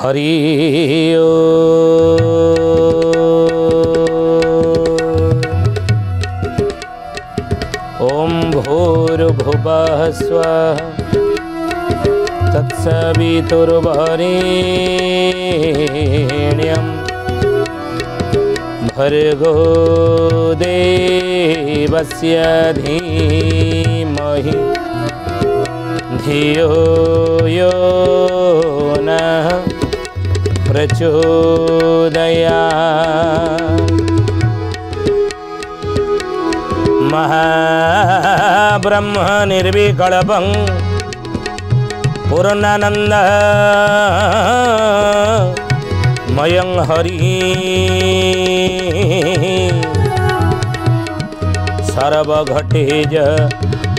हरि ओम भूर्भुवः स्वः तत्सवितुर्वरेण्यं भर्गो देवस्य धीमहि धियो यो नः प्रचोदयात्। महाब्रह्म निर्विकल्पं पूर्णानन्दः मयं हरि सर्वघटेज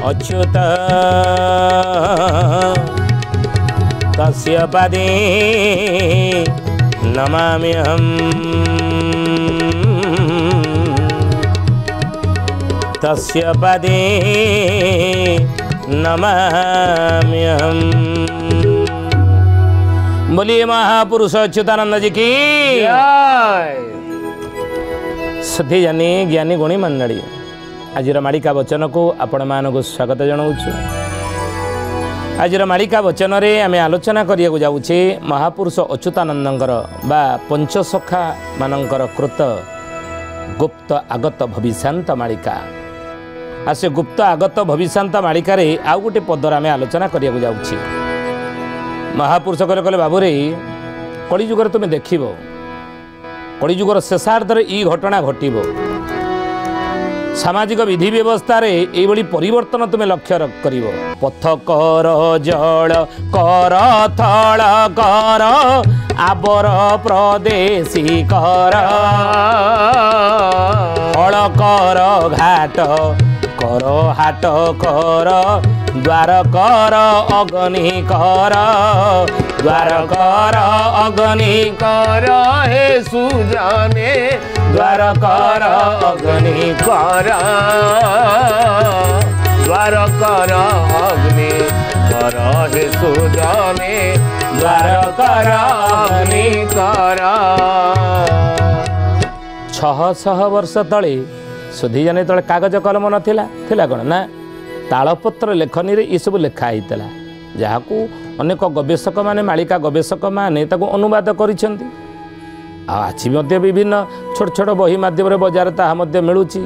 अच्युत तस्य पदे नमाम्यहम् तस्य पदे नमाम्यहम्। बोलिए महापुरुष अच्युतानंद जी की सधी जानी ज्ञानी गुणी मंडली आज मालिका वचन को आपण मानक स्वागत जनाऊँ। आज मालिका वचन रे आमे आलोचना करिया जाऊे महापुरुष अच्युतानंदर बा पंचसखा मानकर कृत गुप्त आगत भविष्यांत मालिका। आ से गुप्त आगत भविष्यांत मालिका रे आउ गोटे पदर आमे आलोचना करिया जाऊे। महापुरुष कहले कहले बाबू रे कलिजुगर तुम देखिब कलिजुगर शेषार्धर ई घटना घटिब सामाजिक विधि व्यवस्था रे एभली परिवर्तन तुम्हें लक्ष्य कर पथ कर जल कर थल कर आबर प्रदेशी कर हल कर घाट कर हाट कर द्वार कर अग्नि कर द्वार कर अग्नि कर हे सुजाने द्वार कर अग्नि कर द्वार कर अग्नि कर हे सुजाने द्वार कर अग्नि कर। 600 वर्ष तले सुधी जाने तले कागज कलम नथिला थिला कोन ना तालपत्र लेखनी रे ये सब लेखा होता जहाँ को अनेक गवेषक माने मालिका गवेषक माने ताको अनुवाद करिसेंती। आज विभिन्न छोट छोट बही माध्यम बजार ताहा मिलूची।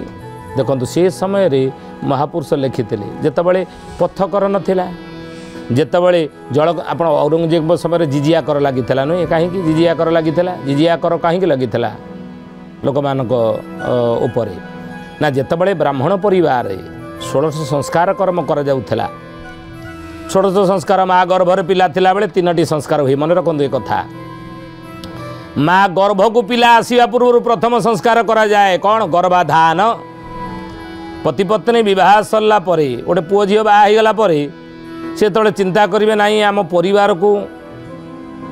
देखो से समय रे महापुरुष लिखिते जितेबाला पथकर नथिला जितेबाला जल आप औरंगजेब समय जिजिया कर लगी नुहे कहीं जिजिया कर लगी जिजिया कर कहीं लगी लोक मानक उपरे ना जितेबाला ब्राह्मण परिवार 16 संस्कार कर्म कर जाउथला। 16 संस्कार माँ गर्भर पिला थिला बेले 3टी संस्कार हुई मन रखु एक कथा माँ गर्भ को पिला आसवा पूर्व प्रथम संस्कार करा जाए कौन गर्भाधान पति पत्नी विवाह सरला परे गोटे पुओ झील बाहला से तले चिंता करेंगे ना आम परिवार को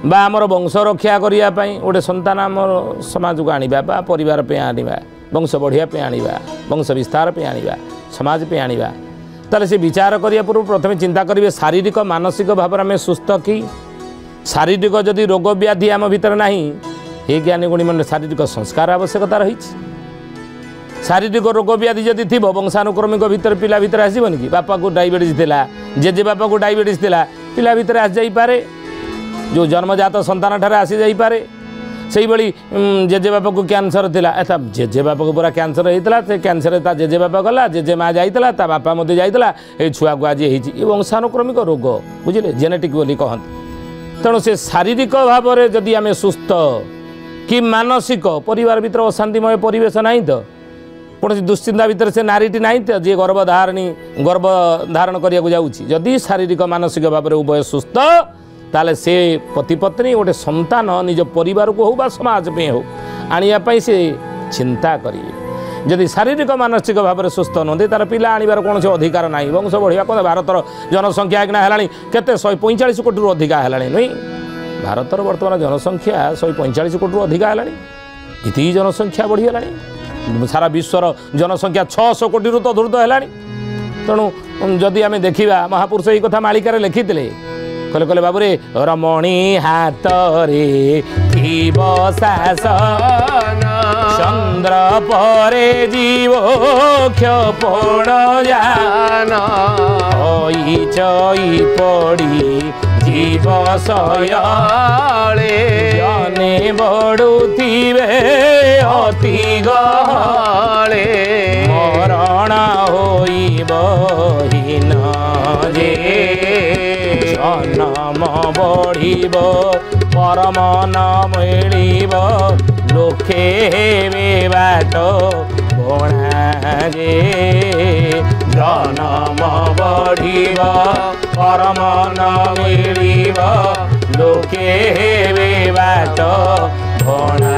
बा आमर वंश रक्षा करने गोटे संतान आम समाज को आनिबा बा परिवार पे आनिबा वंश बढ़िया पे आनिबा वंश विस्तार पे आनिबा समाज पे आनिबा ताले से विचार करिया पूर्व प्रथम चिंता करेंगे शारीरिक मानसिक भाव में सुस्थ कि शारीरिक जदि रोग व्याधि आम भीतर नहीं ये ज्ञानी गुणी मन शारीरिक संस्कार आवश्यकता रही। शारीरिक रोग व्याधि जदि थी वंशानुक्रमिक भीतर पिला भीतर आसबनि कि बापा को डायबिटीज थिला जेजे बापा को डायबिटीज थिला पिला भीतर आसी जाई पारे जो जन्मजात संतान ठारे आसी जाई पारे से भाई जेजे बापा को कैंसर थिला जेजे बापा को पूरा कैंसर होता से कैंसर ता जेजे बापा गला जेजे माँ जाइला ता बापा मत जाइला ये छुआ को आज ये वंशानुक्रमिक रोग बुझे जेनेटिक बोली कहते तेणु से शारीरिक भाव में जदि आम सुस्थ कि मानसिक परिवार भीतर अशांतिमय परिवेश नहीं तो कौन दुश्चिंता भीतर से नारीटी नहीं तो जी गर्भधारण करने को जाऊँगी जदि शारीरिक मानसिक भाव में उभय सुस्थ ताले से पति पत्नी गोटे संतान निज परिवार को हो बा समाज में हो आने से चिंता करेंगे जदि शारीरिक मानसिक भाव में सुस्थ नुहति तार पिला आनबार कौन अधिकार ना वंश बढ़िया कौन भारतर जनसंख्या एक है केते 145 कोटी रु अधिका है नुई भारतर बर्तमान जनसंख्या 145 कोटी रु अधिका है इति जनसंख्या बढ़ीगला सारा विश्वर जनसंख्या 600 कोटी रु तो ऊर्ध्व है तेणु जदि आम देखा महापुरुष ये कथा मालिकार लिखिते कहले कहले बाबूरे रमणी हाथ रे थीब शासन चंद्र परे जीव क्षपण जान होई चई पड़ी जीव सयाले जने बड़ुथिबे अति गहले मरण होइब हीन जे जन्म बढ़िब परम न मिलिब लोके हेबे बाट बणा जे जन्म बढ़िब परम न मिलिब लोके हेबे बाट बणा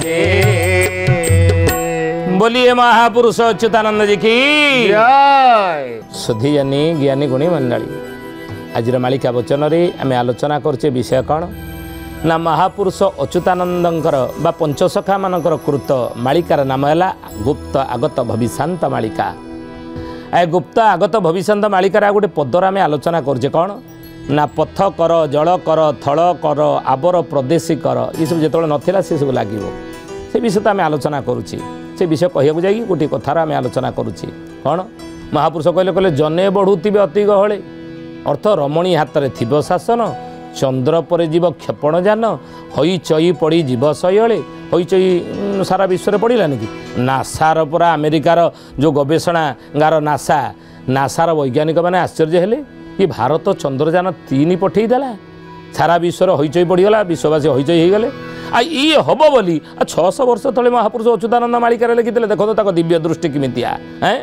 जे। बोलिए महापुरुष अच्युतानंद जी की जय। सुधीजनी ज्ञानी गुणी मंडली आज मालिका वचन रे आम आलोचना करछे विषय कौन ना महापुरुष अच्युतानंदंकर बा पंचसखा मानकर कृत मालिकार नाम है गुप्त आगत भविष्यांत मालिका। ए गुप्त आगत भविष्यांत मालिकार गोटे पदर आम आलोचना करछे कौन ना पथ कर जल कर थल कर आबर प्रदेशी कर ये सब जो नाला से सब लगे से विषय तो आम आलोचना करुँचे से विषय कहूँ जाइए गोटे कथार आम आलोचना करुँचे कौन महापुरुष कहले कहले जने बढ़ुवे अति गहले अर्थ रमणी हाथ में थीब शासन चंद्र पर जीव क्षपण जान हई चई पड़ी जीव शयले हई चई सारा विश्व पड़ानी कि नासार पूरा अमेरिकार जो गवेषणागार नासार वैज्ञानिक मैंने आश्चर्य हेले ये भारत चंद्रयान 3 पठेदेला सारा विश्व हईचई पड़गला विश्ववासी हईचई हो गले आ ये हम बोली 600 वर्ष तले महापुरुष अच्युतानंद मालिकार लिखिते देखो तो दिव्य दृष्टि किमितिया हैं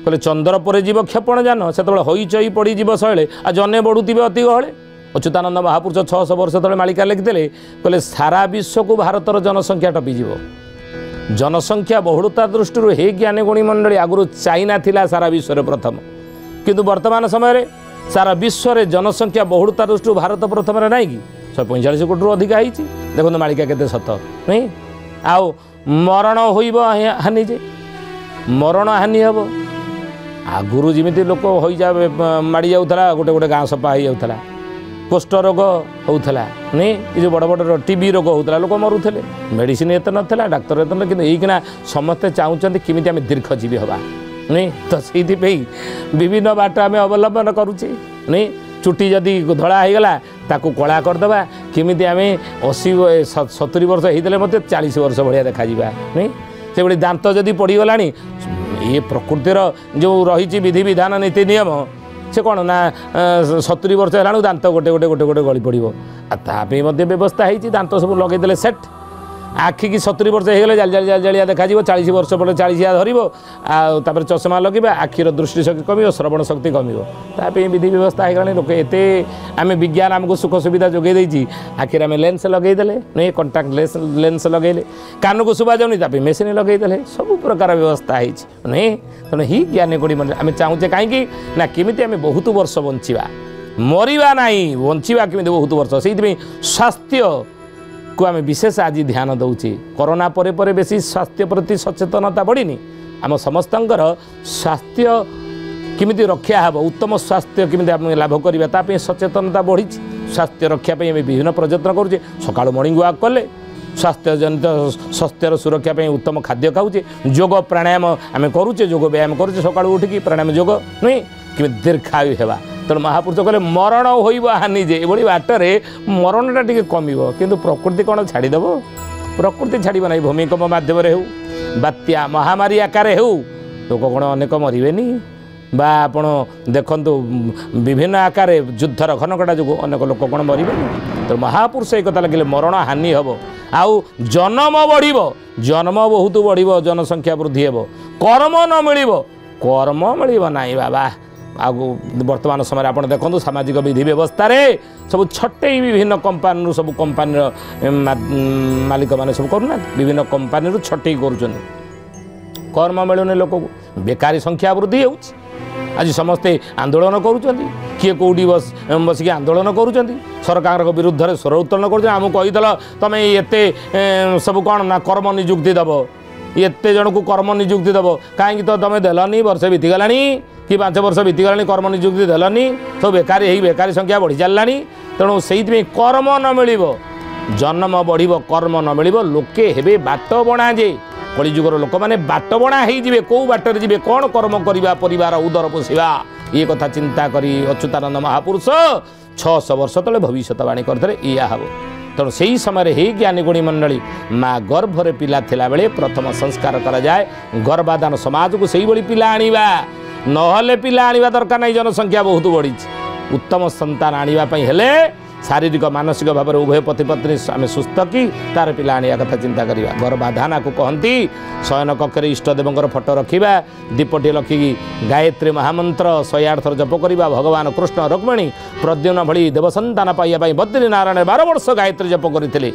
कहले चंद्र पर जीव क्षपण जान से हईचई पड़ी जीव शैले आ जने बढ़ुवे अति गहले अच्युतानंद महापुरुष 600 वर्ष तले मालिका लिखिते कहले सारा विश्व को भारतर जनसंख्या टपिजिव जनसंख्या बहुलता दृष्टि हे ज्ञानी गुणी मंडली आगुरी चाइना थिला सारा विश्व प्रथम किंतु वर्तमान समय सारा विश्व में जनसंख्या बहुलता दृष्टि भारत प्रथम नाई कि 145 कोटी अधिका होती देखो मालिका केते सत नहीं आउ मरण होइब हानि जे मरण हानि हम आगुरु जमी लोक हो माड़ी जाऊला गोटे गोटे गाँ सफा हो जाऊला कुष्ठ रोग होता नहीं ये जो बड़ बड़ टीबी रोग होता लोक मरुले मेडिसिन एत नाला डाक्तर एत ना कि समस्ते चाहते किमी आम दीर्घजीवी हवा नहीं तो से विभिन्न बाट आम अवलंबन करुचे नहीं चुटी जदि धड़ा होगला ताकू कला करदे किमी आम 80-70 वर्ष होते मत 40 वर्ष भाया देखा नहीं से भाई दांत जदि पड़गला ये प्रकृतिर जो रही विधि विधान नीति नियम से कौन ना 70 वर्ष है दांत गोटे गोटे गोटे गोटे गली पड़ो तापी व्यवस्था होती दांत सब लगेदे सेट आखि की 70 वर्ष हो जाल जाल जालिया देखा 40 वर्ष पर 40 धर चषमा लगे आखिर दृष्टि शक्ति कम श्रवण शक्ति कम तापी विधि व्यवस्था हो गला लोक एत आम विज्ञान आमको सुख सुविधा जोगे देती आखिर आम लेंस लगेदेले नहीं कंटाक्ट लेंस लगेले कान को शुभा जाऊनी तापी मेसीन लगेदेले सब प्रकार व्यवस्था नहीं तेणु ही ज्ञानी गुणी मंडली आम चाहूचे कहीं ना किमिति आम बहुत वर्ष बंचा मरवा ना बंचा किमिति बहुत वर्ष से स्वास्थ्य को आम विशेष आज ध्यान दौचे कोरोना परे परे बेसी स्वास्थ्य प्रति सचेतनता बढ़ी आम समस्तंकर स्वास्थ्य किमिति रक्षा हे उत्तम स्वास्थ्य किमिति आम लाभ करवा ताप सचेतनता बढ़ी स्वास्थ्य रक्षा आम विभिन्न प्रयत्न करुचे सकाळु मॉर्निंग वॉक कले स्वास्थ्य जनित स्वास्थ्यर सुरक्षा उत्तम खाद्य खाऊे योग प्राणायाम आम करुचे योग व्यायाम करुचे सकाळु उठिकी प्राणायाम योग नुई कि दीर्घायु हेबा तेणु महापुरुष कहले मरण होइब हानि जे एभली बाटरे मरणटा टिके कमिब किंतु प्रकृति कौन छाड़ीदेव प्रकृति छाड़ब ना भूमिकंप मध्यम हो बात्या महामारी आकार हो लोक कौन अनेक मरबेनी बा आपण देखंतु विभिन्न आकार युद्धर घनकटा जो अनेक लोक कौन मरबे तो महापुरुष एक कथा लगे मरण हानि हम आउ जन्म बढ़ जन्म बहुत बढ़ जनसंख्या वृद्धि हे कर्म न मिल कर्म मिल ना बाबा आगु वर्तमान समय आप देखो सामाजिक विधि व्यवस्था रे सब छटे विभिन्न कंपानी सब कंपानी मालिक मैंने सब करूना विभिन्न कंपानी छटे कर कर्म मिलूनी लोक को बेकारी संख्या वृद्धि हो आज समस्ते आंदोलन करुँच किए कौटी बसिक आंदोलन करुँच सरकार विरुद्ध में स्वर उत्तोलन कर तुम एत सब कौन ना कर्म निजुक्ति दब एत जन को कर्म निजुक्ति दब कहीं तो तुम देलनी वर्ष बीतीगला कि 5 वर्ष बीतीगला कर्म निजुक्ति देलनी तो बेकारी ही बेकारी संख्या बढ़ी चलला तेणु से कर्म न मिल जन्म बढ़ कर्म न मिल लोके हेबे बाट बणा जे कलिजुगर लोक मैंने बाट बणा हो कौ बाटर जी कौन कर्म करवा परिवार उदर पोषा ये कथा चिंता करी अच्युतानंद महापुरुष 600 वर्ष तले भविष्यवाणी करते या हम तेणु से ही समय हे ज्ञानी गुणी मंडली माँ गर्भरे पिला थिला बेले प्रथम संस्कार करा जाए गर्भाधान समाज को सही पिला आनिबा नहले पिला आनिबा दरकार नहीं जनसंख्या बहुत बढ़ी उत्तम संतान आनिबा हेले शारीरिक मानसिक भाव में उभय पति पत्नी आम सुस्थ कि तार पिला आने कथा चिंता करवा गर्भाधान को कहती शयन कक्ष इष्टदेव फोटो रखा दीपटी रखिकी गायत्री महामंत्र 108 थर जप करवा भगवान कृष्ण रुक्मिणी प्रद्युम्न भली देवसंतान पाइबा बद्री नारायण 12 वर्ष गायत्री जप करते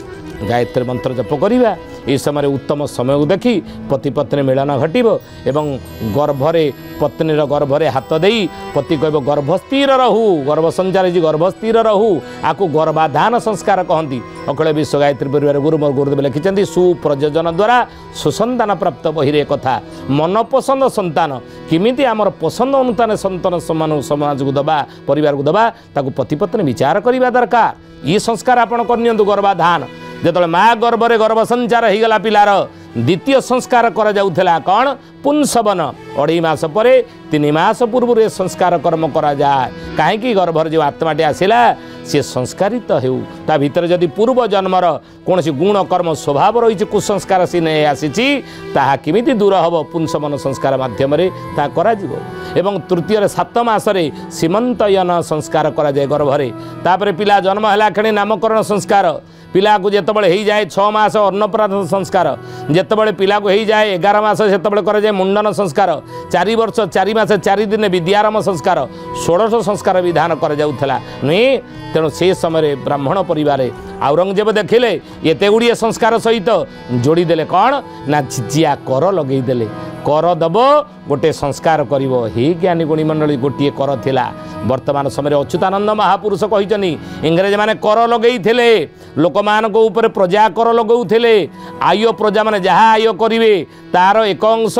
गायत्री मंत्र जप करवा ये समय उत्तम समय को देखी पति पत्नी मिलन घटव एवं गर्भरे पत्नीर गर्भरे हाथ दे पति कह गर्भ स्थिर रहू गर्भ संचार जी गर्भ स्थिर रहू आपको गर्भाधान संस्कार कहती अखिल विश्व गायत्री परिवार गुरु मोर गुरुदेव लिखिं सुप्रयोजन द्वारा सुसंतान प्राप्त बहिरे कथा मन पसंद संतान किमिति आमर पसंद अनुतान संतान समान समाज को दबा परिवार को दबा ताकू पति पत्नी विचार करने दरकार ये संस्कार आपण करनी गर्भाधान जो माँ गर्भरे गर्भ संचार हो गला पिलार द्वितीय संस्कार करा जाउथला कौन पुंसवन 2.5 मास पर 3 मास पूर्व संस्कार कर्म करा जाए कहीं गर्भर जो आत्माटी आसला सी संस्कारित हो ता भीतर जदि पूर्व जन्मर कौन गुण कर्म स्वभाव रही कुसंस्कार सी नहीं आसी ताहा किमिति दूर हम पुंसवन संस्कार माध्यम करा एवं तृतीय 7 मासरे सीमंतयन संस्कार करा जाए गर्भरे तापर पिला जन्म है क्षणी नामकरण संस्कार पिला को जितेबाला हो जाए 6 मास अन्नप्राशन संस्कार जितेबाला पिला को हो जाए 11 मास से कर जाए मुंडन संस्कार 4 वर्ष 4 मास 4 दिन विद्यारंभ संस्कार 16 संस्कार विधान कर जाउथला नहीं तेणु से समय ब्राह्मण परिवार औरंगजेब देखिले एते गुड़िए संस्कार सहित जोड़ीदेले कौन ना झिझिया कर लगेदेले कर दब गोटे संस्कार करिवो हे ज्ञानी गुणी मंडली गोटे कर थिला वर्तमान समय अच्युतानंद महापुरुष कहिचनी इंग्रेज माने कर लगेइथिले लोक मान को ऊपर प्रजा कर लगौथिले आय प्रजा माने जहाँ आय करिवे तार एक अंश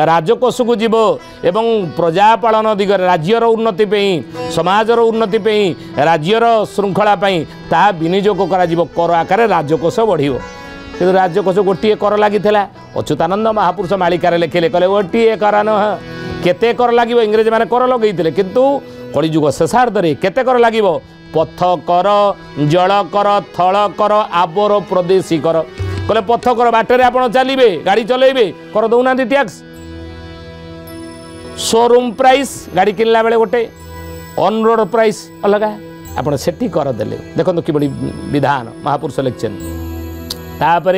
राजकोष को जीव एवं प्रजा पालन दिगरे राज्यर उन्नति पे समाजर उन्नति पे राज्यर श्रृंखला पाई ता विनियोग करा जीव कर आकार राजकोष बढ़िवो कि राजकोष गोटे कर लगी अच्युतानंद महापुरुष मालिकार लिखिले कहले गोटे कर न केते कर लगे इंग्रेज माने कर लगेइथिले किंतु कलिजुग शेषार्धरे केते कर लगे पथ कर जल कर थल कर आबर प्रदेशी कर कहले पथ कर बाटर आप चलिए गाड़ी चलेबे कर दौना टैक्स शोरूम प्राइस गाड़ी किनला बेले गोटे ऑन रोड प्राइस अलग आपड़ से कर देले देखो कि विधान महापुरुष लिखिं तापर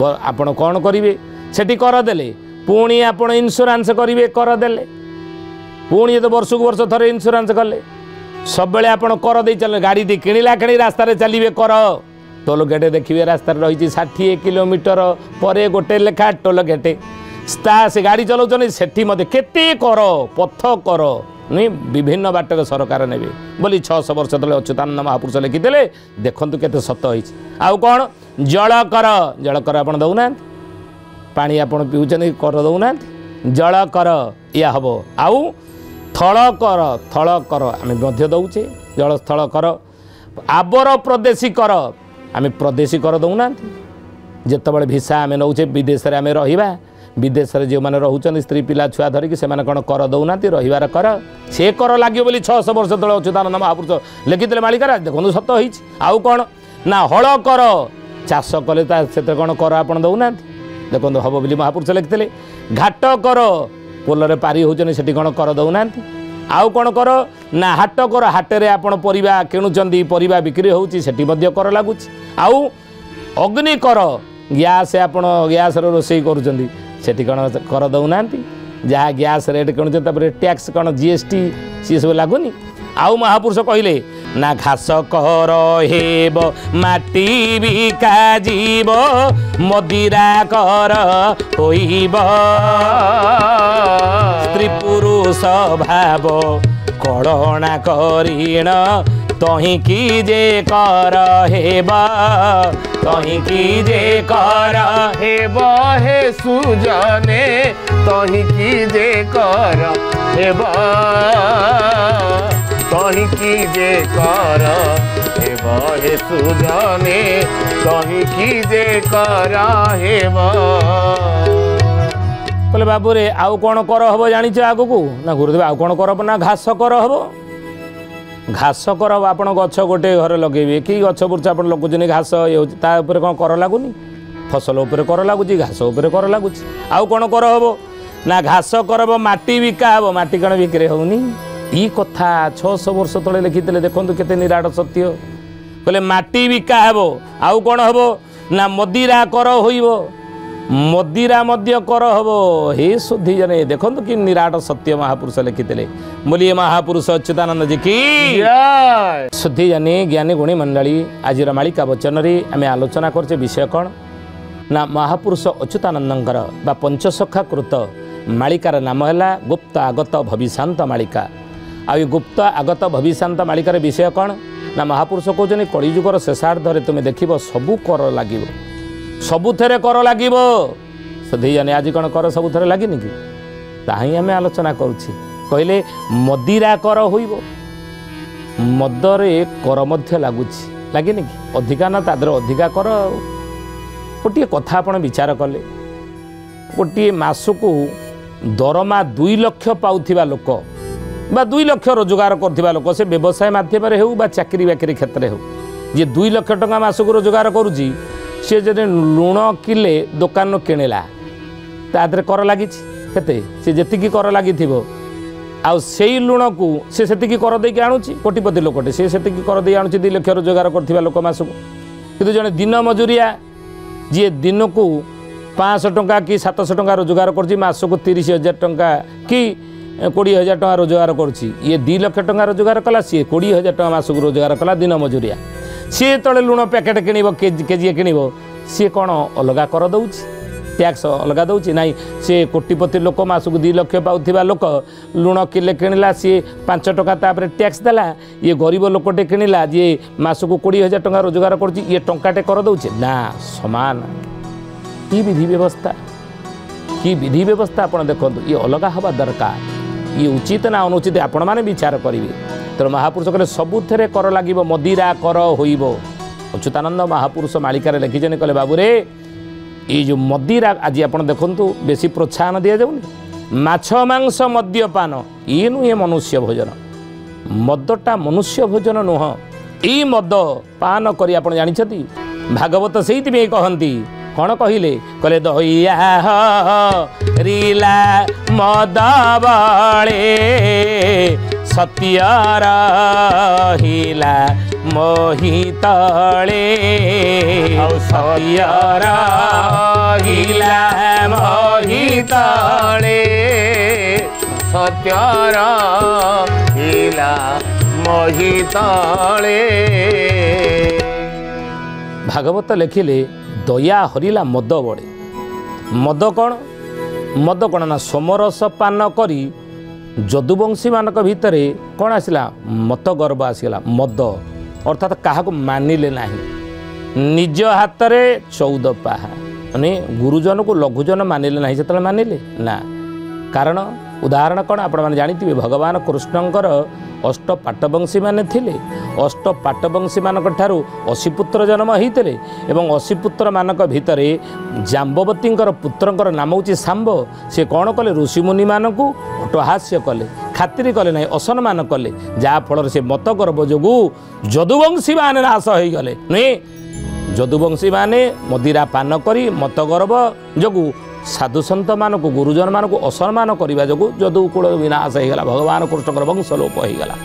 आपण कौन करेंगे सेठी कर देले पुणी आपण इन्शुरांस करेंगे कर देले पुणी तो वर्ष को वर्ष थे इन्शुरांस कले सब आपड़ कर दे चल गाड़ी दी किणला कि रास्तार चलिए कर टोल गेट देखिए रास्तार रही 60 किलोमीटर पर गोटे लेखा टोल गेट से गाड़ी चलाऊँ सेठी मत केते कर पथ कर नहीं विभिन्न बाटर सरकार ने बोली 600 वर्ष तले अच्युतानंद महापुरुष लिखिदे देखु केते सत होई आउ कौन जल कर आप दौना पानी आप पीछे कर दौना जल कर या हम आउ थल कर आम दौचे जल स्थल कर आबर प्रदेशी कर आम प्रदेशी कर दौना जितेबाला भिसा आम नौचे विदेश में आम रहा विदेश में जो मैंने रोचन स्त्री पिला छुआ धरिकी से कौन कर दौना रही कर से कर लगे बोली 600 वर्ष तले अच्युतानंद महापुरुष लिखिते मालिकारा देखो सत होई आउ कौन ना हल कर चाष कले से कौन कर आप दौना देखो हम बोली महापुरुष लिखिते घाट कर पोलरे पारी होचनी से कौन कर दौना आउ कौन कर ना हाट कर हाटे आपड़ परिवा किणुचंदी परिवा बिक्री होची सेठी मध्य कर लगुच आउ अग्नि कर गैस आपण गैस रोषे करुँच सेठी कौन कर दौना जहाँ गैस रेट किणुचे टैक्स कौन जीएसटी सी सब लगुनि आउ महापुरुष कहले ना घास कर हेब माटी बिका जीव मदिरा कर होइब स्त्री पुरुष भाव कड़ना करीण तही की जे कर हेब तही की जे कर हेब हे सुजने तही की जे कर हेब तही की जे कर हेब हे सुजने तही की जे कर हेब। कहले बाबू रे आउ कौन कर हम जानी आग को ना गुरुदेव आउ कौन कर ना घास कर हम घास कर आप गछ गोटे घर लगे कि गछ बुर्च आप लगुन घास ये तापर कौन कर लगुनि फसल उपर कर लगुच घास उपर कर लगुच आउ कौन कर हम ना घास करब माटी बिका हम माटी कौन बिक्री होनी ई कथा 600 वर्ष तले लिखिते देखो केते निराट सत्य कहले माटी बिका हेब आउ कौन हम ना मदिरा कर होइब मदिरा मध्य कर हम हे शुद्धि जने देखो कि निराट सत्य महापुरुष लिखिते बोलिए महापुरुष अच्युतानंद जी की शुद्धि जने ज्ञानी गुणी मंडली आज मालिका वचन रे आम आलोचना करछे विषय कौन ना महापुरुष अच्युतानंदंकर बा पंचसखा कृत मालिकार नाम है गुप्त आगत भविष्यांत मालिका आ गुप्त आगत भविष्यांत मालिकार विषय कौन ना महापुरुष कहते कलिजुगर शेषार्धरे तुम्हें देख सबू कर लगे सबुथे कर लगे से आज कौन कर सबुथे लगे कि ताही आम आलोचना करुच्छे कहले मदिरा कर होइब मदरे कर मध्य लगुच लगे कि अधिका ना तादर अधिका कर गोटे कथा आपण विचार कले गोटे मासकू दरमा 2 लाख पाउथिबा लोक बा 2 लाख रोजगार करथिबा लोक से व्यवसाय माध्यम रे हो बा चाकरी बाकरी क्षेत्र हो जे 2 लाख टंका मासकू रोजगार करूची से जने लुण किले दुकान किणिला तादरे कर लागी केते से जेतिकी कर लागी थिबो आ सेई लुण को से सेतिकी कर देकी आणुची कोटिपति लोकटे से सेतिकी कर दे आणुची 2 लाख रोजगार करथिबा लोक मासकू किंतु जने दिन मजूरिया जी दिन को 500 टंका कि 700 टंका रोजगार कर मासक 30,000 टंका कि 20,000 टंका रोजगार कर ये 2 लाख टंका रोजगार कला सी 20,000 टंका मासक रोजगार कला दिन मजूरिया सी तले लुण पैकेट किणव केजी किणव सी कौन अलग कर दौच टैक्स अलग दौच ना सी कोटिपति लोक मासक 2 लाख पाउथिबा लोक लुण किले किणिला सी 5 टंका तापर टैक्स देला ये गरीब लोकटे किणिला जी मासक 20,000 टंका रोजगार कर ये टंकाटे कर दौचे ना समान की विधि व्यवस्था आप देखो ये अलग हवा दरकार ये उचित ना अनुचित आपण मैंने विचार करेंगे तेणु महापुरुष कहले सबुथे कर लगे मदिरा कर होइब अच्युतानंद महापुरुष मालिकार लिखिछन कहले बाबू रे ये जो मदिरा आज आप देखु बेसी प्रोत्साहन दि जाऊनी माछ मांस मद्यपान ये नुहे मनुष्य भोजन मदटा मनुष्य भोजन नुह ये मद पान करी आप जानी भागवत से कहती कौन कहले कहले दहिया रीला मद बळे सत्य रहिला मोहितले सत्य रहिला मोहितले सत्य रहिला मोहितले भागवत लिखिले दया हरिला मद बड़े मद कौन ना सोमरस पान करी जदुवंशी मानक भितर कौन आसला मत गर्व आसला मद अर्थात क्या मानिले नहीं निज हाथ में 14 पाहा माने गुरुजन को लघुजन मानिले नहीं से मानिले ना कारण उदाहरण कौन आप जानी भगवान कृष्णंकर 8 पाटवंशी माने थिले 8 पाटवंशी मानक ठारू 80 पुत्र जन्म होते एवं 80 पुत्र मानक भितर जाम्बवती पुत्रंकर नाम हूँ सांब से कौन कले ऋषिमुनि मानक अटहास्य कले खातिर कले ना असम्मान कले जहाँफल से मत गर्व जो जदुवंशी मान नाश हो गले नुहे जदुवंशी माने मदिरा पान करी मत गर्व जो साधु सन्त मान को गुरुजन मान को असम्मान करने जो जदुकूल विनाश होगा भगवान कृष्ण वंश लोप होगा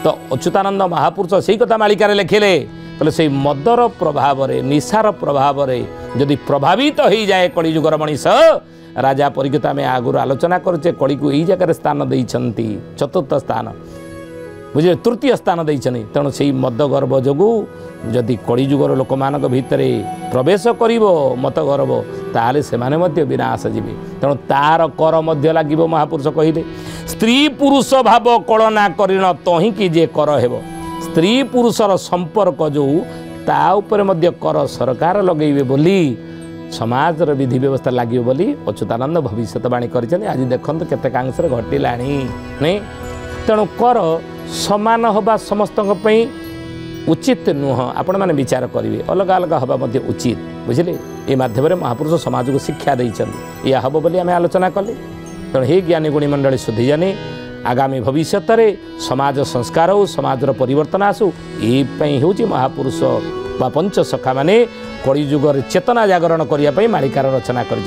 तो अच्युतानंद महापुरुष से कथा मालिकार लिखिले कहले से मदर प्रभाव निशार प्रभाव जदि प्रभावित हो जाए कलिजुगर मनीष राजा परीक्षित आम आगुरी आलोचना करुचे कली को यही जगह स्थान देइछन्ति चतुर्थ स्थान बुझे तृतीय स्थान देइछन्ति तेणु से मद गर्व जो जदि कलिजुगर लोक मानक भितर प्रवेश करिवो मत गर्व ताले से माने मध्य विनाश जीवे तेणु तार कर मध्य लागिवो महापुरुष कहिले स्त्री पुरुष भाव कलना करिण तही कि जे कर हेबो स्त्री पुरुषर संपर्क जो ता ऊपर मध्य कर सरकार लगेइबे बोली समाजर विधि व्यवस्था लगे बोली अच्युतानंद भविष्यवाणी कर आज देखते केतेकांश घटला नहीं तेणु कर समान हवा समस्त उचित नुह आपण मैंने विचार करेंगे अलग अलग हवा उचित बुझे ये मध्यम महापुरुष समाज को शिक्षा देते या हम बोली आम आलोचना कले तेणु हे ज्ञानी गुणी मंडली सुधीजानी आगामी भविष्य में समाज संस्कार हो समाजर परिवर्तन आसू ये हूँ महापुरुष बा पंच सखा माने कलिजुगर चेतना जागरण करने मालिकार रचना कर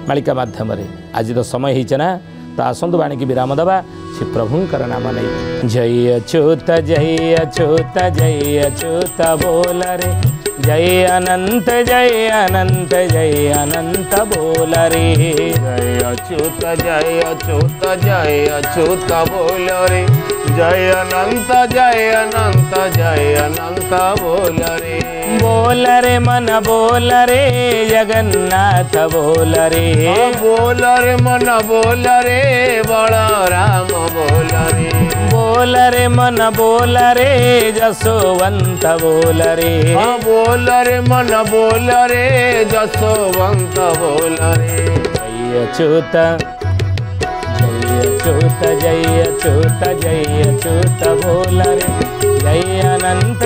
मालिका मध्यम आज तो समय होना तो आसतु बाणी की विराम दबा श्री प्रभुंकर नाम नहीं जय अच्युत जय अच्युत जय अच्युत बोल रे जय अनंत बोल रे जय अच्युत जय अच्युत जय अच्युत बोल रे जय अनंत बोल रे मन बोल रे जगन्नाथ बोल रे बोल रे मन बोल रे बलराम बोल रे मन बोल रे जसोवंत बोल रे बोल रे मन बोल रे जसोवंत बोल रे जय अच्युत जय अच्युत बोल रे जय अनंत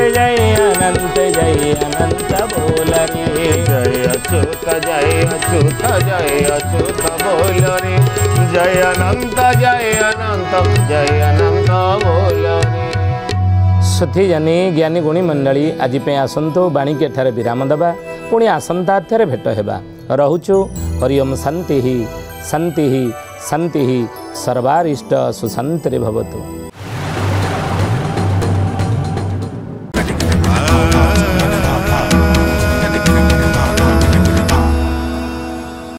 बोल रे जय अच्युत बोल रे जय अनंत बोल रे सुथी जानी ज्ञानी गुणी मंडली आज आसतु बाणी के ठारे विराम दबा पुणी आसंता अध्याय भेट हेबा रहुचु हरिओम शांति शांति शांति सर्वारिष्ट सुशांति भवतु।